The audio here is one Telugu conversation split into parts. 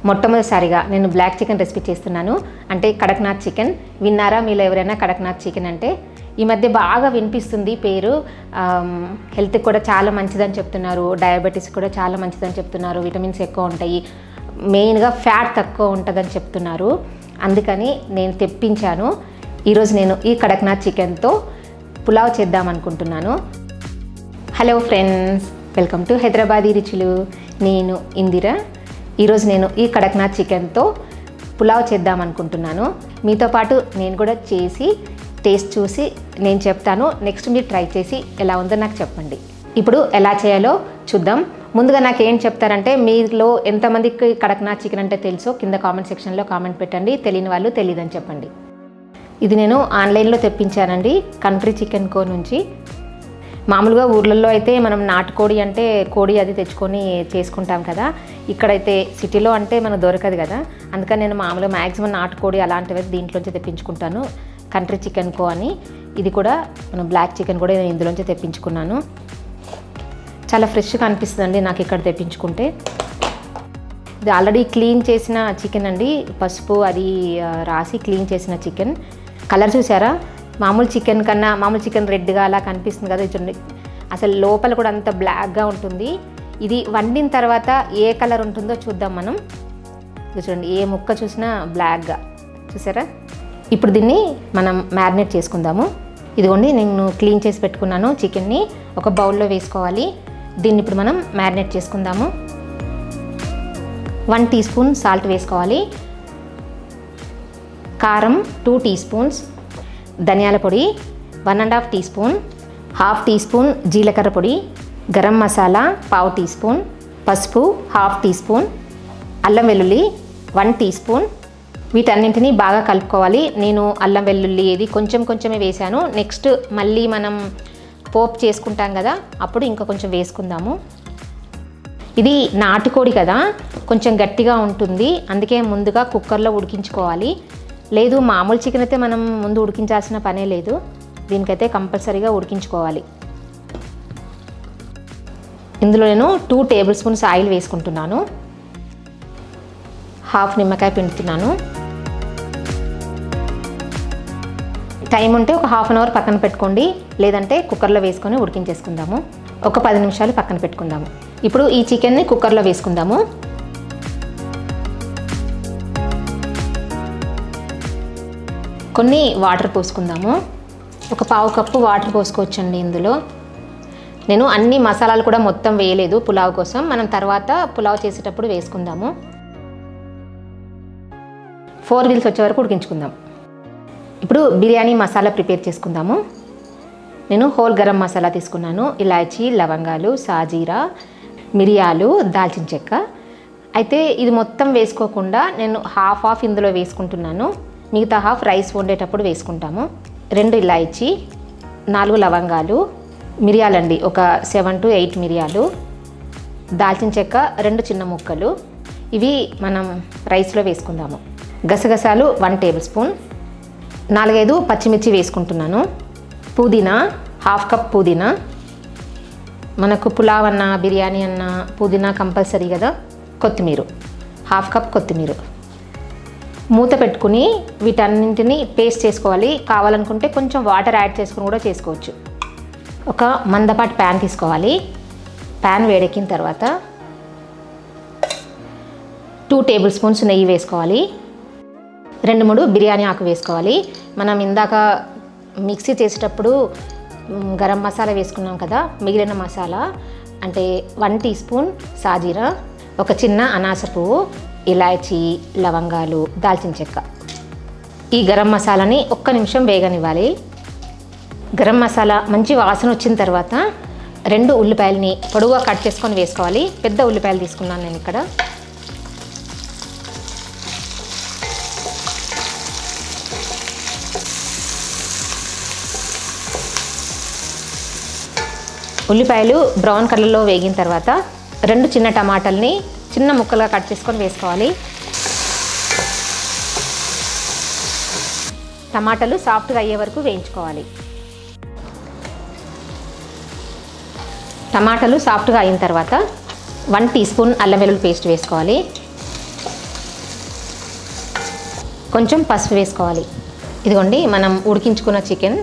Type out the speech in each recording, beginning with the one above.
మొట్టమొదటిసారిగా నేను బ్లాక్ చికెన్ రెసిపీ చేస్తున్నాను. అంటే కడక్నాథ్ చికెన్. విన్నారా మీలో ఎవరైనా కడక్నాథ్ చికెన్ అంటే? ఈ మధ్య బాగా వినిపిస్తుంది పేరు. హెల్త్కి కూడా చాలా మంచిదని చెప్తున్నారు. డయాబెటీస్ కూడా చాలా మంచిదని చెప్తున్నారు. విటమిన్స్ ఎక్కువ ఉంటాయి, మెయిన్గా ఫ్యాట్ తక్కువ ఉంటుందని చెప్తున్నారు. అందుకని నేను తెప్పించాను. ఈరోజు నేను ఈ కడక్నాథ్ చికెన్తో పులావ్ చేద్దాం అనుకుంటున్నాను. Hello friends, welcome to Hyderabadi రుచులు. నేను ఇందిరా. ఈరోజు నేను ఈ కడక్నాథ్ చికెన్తో పులావ్ చేద్దాం అనుకుంటున్నాను. మీతో పాటు నేను కూడా చేసి టేస్ట్ చూసి నేను చెప్తాను. నెక్స్ట్ మీరు ట్రై చేసి ఎలా ఉందో నాకు చెప్పండి. ఇప్పుడు ఎలా చేయాలో చూద్దాం. ముందుగా నాకు ఏం చెప్తారంటే, మీలో ఎంతమందికి కడక్నాథ్ చికెన్ అంటే తెలుసో కింద కామెంట్ సెక్షన్లో కామెంట్ పెట్టండి. తెలియని వాళ్ళు తెలియదని చెప్పండి. ఇది నేను ఆన్లైన్లో తెప్పించానండి, కంట్రీ చికెన్ కో నుంచి. మామూలుగా ఊర్లలో అయితే మనం నాటుకోడి అంటే కోడి అది తెచ్చుకొని చేసుకుంటాం కదా. ఇక్కడైతే సిటీలో అంటే మనకు దొరకదు కదా. అందుకని నేను మామూలుగా మ్యాక్సిమం నాటుకోడి అలాంటివి దీంట్లోంచి తెప్పించుకుంటాను. కంట్రీ చికెన్ కో అని. ఇది కూడా మనం బ్లాక్ చికెన్ కూడా నేను ఇందులోంచి తెప్పించుకున్నాను. చాలా ఫ్రెష్గా అనిపిస్తుందండి నాకు ఇక్కడ తెప్పించుకుంటే. ఇది ఆల్రెడీ క్లీన్ చేసిన చికెన్ అండి, పసుపు అది రాసి క్లీన్ చేసిన చికెన్. కలర్ చూసారా? మామూలు చికెన్ కన్నా మామూలు చికెన్ రెడ్గా అలా కనిపిస్తుంది కదా. చూడండి, అసలు లోపల కూడా అంత బ్లాక్గా ఉంటుంది. ఇది వండిన తర్వాత ఏ కలర్ ఉంటుందో చూద్దాం మనం. ఇది చూడండి, ఏ ముక్క చూసినా బ్లాక్గా, చూసారా? ఇప్పుడు దీన్ని మనం మ్యారినేట్ చేసుకుందాము. ఇదిగోండి, నేను క్లీన్ చేసి పెట్టుకున్నాను చికెన్ని. ఒక బౌల్లో వేసుకోవాలి. దీన్ని ఇప్పుడు మనం మ్యారినేట్ చేసుకుందాము. 1 టీ స్పూన్ సాల్ట్ వేసుకోవాలి. కారం 2 టీ స్పూన్స్, ధనియాల పొడి 1.5 టీ స్పూన్, 1/2 టీ స్పూన్ జీలకర్ర పొడి, గరం మసాలా 1/2 టీ స్పూన్, పసుపు 1/2 టీ స్పూన్, అల్లం వెల్లుల్లి 1 టీ స్పూన్. వీటన్నింటినీ బాగా కలుపుకోవాలి. నేను అల్లం వెల్లుల్లి ఇది కొంచెం కొంచెమే వేసాను. నెక్స్ట్ మళ్ళీ మనం పోపు చేసుకుంటాం కదా, అప్పుడు ఇంకా కొంచెం వేసుకుందాము. ఇది నాటుకోడి కదా, కొంచెం గట్టిగా ఉంటుంది. అందుకే ముందుగా కుక్కర్లో ఉడికించుకోవాలి. లేదు మామూలు చికెన్ అయితే మనం ముందు ఉడికించాల్సిన పనే లేదు. దీనికైతే కంపల్సరీగా ఉడికించుకోవాలి. ఇందులో నేను 2 టేబుల్ స్పూన్స్ ఆయిల్ వేసుకుంటున్నాను. 1/2 నిమ్మకాయ పిండుతున్నాను. టైం ఉంటే ఒక 1/2 అవర్ పక్కన పెట్టుకోండి, లేదంటే కుక్కర్లో వేసుకొని ఉడికించేసుకుందాము. ఒక 10 నిమిషాలు పక్కన పెట్టుకుందాము. ఇప్పుడు ఈ చికెన్ని కుక్కర్లో వేసుకుందాము. కొన్ని వాటర్ పోసుకుందాము. ఒక 1/2 కప్పు వాటర్ పోసుకోవచ్చండి ఇందులో. నేను అన్ని మసాలాలు కూడా మొత్తం వేయలేదు పులావ్ కోసం, మనం తర్వాత పులావ్ చేసేటప్పుడు వేసుకుందాము. 4 విజిల్స్ వచ్చే వరకు ఉడికించుకుందాం. ఇప్పుడు బిర్యానీ మసాలా ప్రిపేర్ చేసుకుందాము. నేను హోల్ గరం మసాలా తీసుకున్నాను. ఇలాచీ, లవంగాలు, సాజీరా, మిరియాలు, దాల్చిన చెక్క. అయితే ఇది మొత్తం వేసుకోకుండా నేను హాఫ్ ఇందులో వేసుకుంటున్నాను. మిగతా హాఫ్ రైస్ వండేటప్పుడు వేసుకుంటాము. 2 ఇలాచీ, 4 లవంగాలు, మిరియాలండి ఒక 7 to 8 మిరియాలు, దాల్చిన చెక్క 2 చిన్న ముక్కలు. ఇవి మనం రైస్లో వేసుకుందాము. గసగసాలు 1 టేబుల్ స్పూన్, 4-5 పచ్చిమిర్చి వేసుకుంటున్నాను. పుదీనా 1/2 కప్ పుదీనా. మనకు పులావ్ అన్న బిర్యానీ అన్న పుదీనా కంపల్సరీ కదా. కొత్తిమీర 1/2 కప్ కొత్తిమీర. మూత పెట్టుకుని వీటన్నింటినీ పేస్ట్ చేసుకోవాలి. కావాలనుకుంటే కొంచెం వాటర్ యాడ్ చేసుకుని కూడా చేసుకోవచ్చు. ఒక మందపాటి ప్యాన్ తీసుకోవాలి. ప్యాన్ వేడెక్కిన తర్వాత 2 టేబుల్ స్పూన్స్ నెయ్యి వేసుకోవాలి. 2-3 బిర్యానీ ఆకు వేసుకోవాలి. మనం ఇందాక మిక్సీ చేసేటప్పుడు గరం మసాలా వేసుకున్నాం కదా, మిగిలిన మసాలా అంటే 1 టీ స్పూన్ సాజీరా, ఒక చిన్న అనాస పువ్వు, ఇలాచీ, లవంగాలు, దాల్చిన చెక్క. ఈ గరం మసాలాని 1 నిమిషం వేగనివ్వాలి. గరం మసాలా మంచి వాసన వచ్చిన తర్వాత 2 ఉల్లిపాయలని పొడవుగా కట్ చేసుకొని వేసుకోవాలి. పెద్ద ఉల్లిపాయలు తీసుకున్నాను నేను ఇక్కడ. ఉల్లిపాయలు బ్రౌన్ కలర్లో వేగిన తర్వాత 2 చిన్న టమాటాలని చిన్న ముక్కలుగా కట్ చేసుకొని వేసుకోవాలి. టమాటాలు సాఫ్ట్గా అయ్యే వరకు వేయించుకోవాలి. టమాటాలు సాఫ్ట్గా అయిన తర్వాత 1 టీ స్పూన్ అల్లం వెల్లుల్లి పేస్ట్ వేసుకోవాలి. కొంచెం పసుపు వేసుకోవాలి. ఇదిగోండి మనం ఉడికించుకున్న చికెన్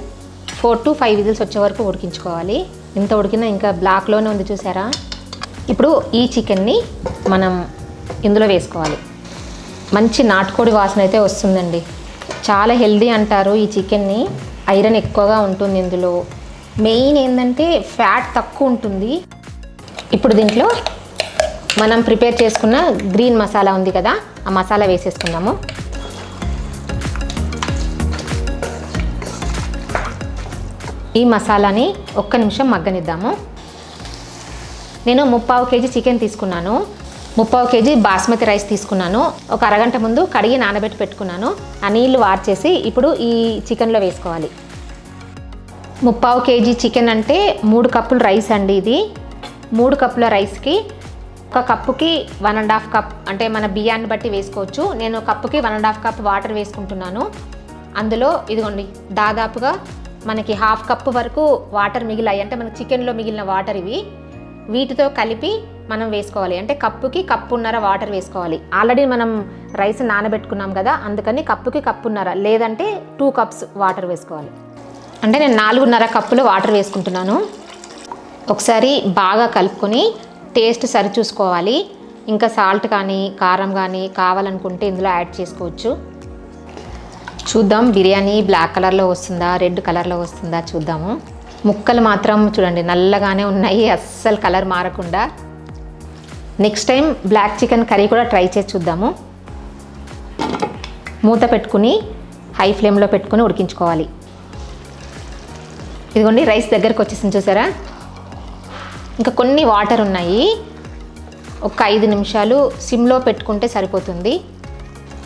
4 to 5 విజిల్స్ వచ్చే వరకు ఉడికించుకోవాలి. ఇంత ఉడికినా ఇంకా బ్లాక్లోనే ఉంది చూసారా. ఇప్పుడు ఈ చికెన్ని మనం ఇందులో వేసుకోవాలి. మంచి నాటుకోడి వాసన అయితే వస్తుందండి. చాలా హెల్దీ అంటారు ఈ చికెన్ని. ఐరన్ ఎక్కువగా ఉంటుంది ఇందులో. మెయిన్ ఏంటంటే ఫ్యాట్ తక్కువ ఉంటుంది. ఇప్పుడు దీంట్లో మనం ప్రిపేర్ చేసుకున్న గ్రీన్ మసాలా ఉంది కదా, ఆ మసాలా వేసేసుకుందాము. ఈ మసాలాని ఒక్క నిమిషం మగ్గనిద్దాము. నేను 3/4 kg చికెన్ తీసుకున్నాను. 3/4 kg బాస్మతి రైస్ తీసుకున్నాను. ఒక అరగంట ముందు కడిగి నానబెట్టి పెట్టుకున్నాను. ఆ నీళ్లు వార్చేసి ఇప్పుడు ఈ చికెన్లో వేసుకోవాలి. 3/4 kg చికెన్ అంటే 3 కప్పులు రైస్ అండి. ఇది 3 కప్పుల రైస్కి ఒక కప్పుకి 1.5 కప్ అంటే మన బియ్యాన్ని బట్టి వేసుకోవచ్చు. నేను కప్పుకి 1.5 కప్ వాటర్ వేసుకుంటున్నాను. అందులో ఇదిగోండి దాదాపుగా మనకి 1/2 కప్పు వరకు వాటర్ మిగిలాయి. అంటే మనకి చికెన్లో మిగిలిన వాటర్ ఇవి. వీటితో కలిపి మనం వేసుకోవాలి. అంటే కప్పుకి కప్పున్నర వాటర్ వేసుకోవాలి. ఆల్రెడీ మనం రైస్ నానబెట్టుకున్నాం కదా, అందుకని కప్పుకి కప్పున్నర లేదంటే 2 కప్స్ వాటర్ వేసుకోవాలి. అంటే నేను 4.5 కప్పులు వాటర్ వేసుకుంటున్నాను. ఒకసారి బాగా కలుపుకొని టేస్ట్ సరి చూసుకోవాలి. ఇంకా సాల్ట్ కానీ కారం కానీ కావాలనుకుంటే ఇందులో యాడ్ చేసుకోవచ్చు. చూద్దాం బిర్యానీ బ్లాక్ కలర్లో వస్తుందా రెడ్ కలర్లో వస్తుందా చూద్దాము. ముక్కలు మాత్రం చూడండి నల్లగానే ఉన్నాయి, అస్సలు కలర్ మారకుండా. Next time black chicken curry కూడా ట్రై చేసి చూద్దాము. మూత పెట్టుకుని హై ఫ్లేమ్లో పెట్టుకుని ఉడికించుకోవాలి. ఇదిగోండి రైస్ దగ్గరకు వచ్చేసింది చూసారా. ఇంకా కొన్ని వాటర్ ఉన్నాయి. ఒక 5 నిమిషాలు సిమ్లో పెట్టుకుంటే సరిపోతుంది.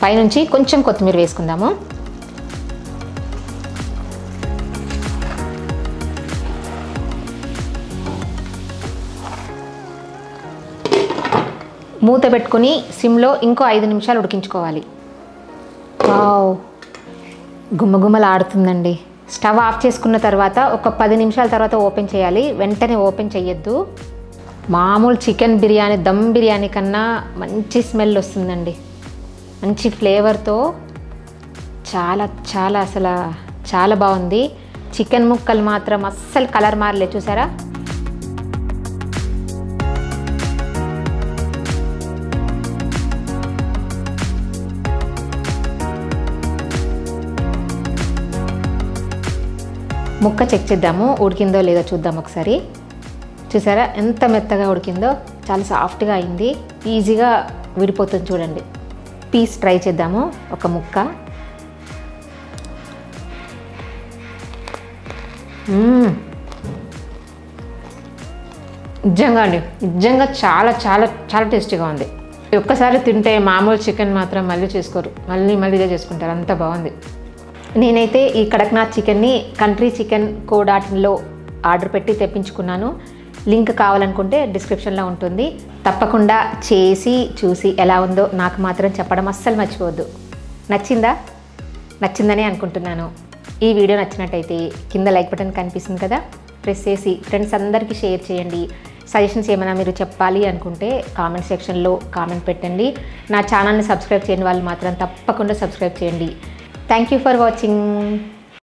పైనుంచి కొంచెం కొత్తిమీర వేసుకుందాము. మూత పెట్టుకుని సిమ్లో ఇంకో 5 నిమిషాలు ఉడికించుకోవాలి. వావ్ గుమ్మగుమ్మలాడుతుందండి. స్టవ్ ఆఫ్ చేసుకున్న తర్వాత ఒక 10 నిమిషాల తర్వాత ఓపెన్ చేయాలి. వెంటనే ఓపెన్ చేయొద్దు. మామూలు చికెన్ బిర్యానీ దమ్ బిర్యానీ కన్నా మంచి స్మెల్ వస్తుందండి. మంచి ఫ్లేవర్తో చాలా చాలా అసలు చాలా బాగుంది. చికెన్ ముక్కలు మాత్రం అస్సలు కలర్ మారలే చూసారా. ముక్క చెక్ చేద్దాము ఉడికిందో లేదో చూద్దాం ఒకసారి. చూసారా ఎంత మెత్తగా ఉడికిందో, చాలా సాఫ్ట్గా అయింది. ఈజీగా విడిపోతుంది చూడండి. పీస్ ట్రై చేద్దాము. ఒక ముక్క నిజంగా అండి నిజంగా చాలా చాలా చాలా టేస్టీగా ఉంది. ఒక్కసారి తింటే మామూలు చికెన్ మాత్రం మళ్ళీ చేసుకోరు, మళ్ళీ ఇదే చేసుకుంటారు. అంత బాగుంది. నేనైతే ఈ కడక్నాథ్ చికెన్ని కంట్రీ చికెన్ co.in ఆర్డర్ పెట్టి తెప్పించుకున్నాను. లింక్ కావాలనుకుంటే డిస్క్రిప్షన్లో ఉంటుంది. తప్పకుండా చేసి చూసి ఎలా ఉందో నాకు మాత్రం చెప్పడం అస్సలు మర్చిపోవద్దు. నచ్చిందనే అనుకుంటున్నాను. ఈ వీడియో నచ్చినట్టయితే కింద లైక్ బటన్ కనిపిస్తుంది కదా, ప్రెస్ చేసి ఫ్రెండ్స్ అందరికీ షేర్ చేయండి. సజెషన్స్ ఏమైనా మీరు చెప్పాలి అనుకుంటే కామెంట్ సెక్షన్లో కామెంట్ పెట్టండి. నా ఛానల్ని సబ్స్క్రైబ్ చేయని వాళ్ళు మాత్రం తప్పకుండా సబ్స్క్రైబ్ చేయండి. Thank you for watching.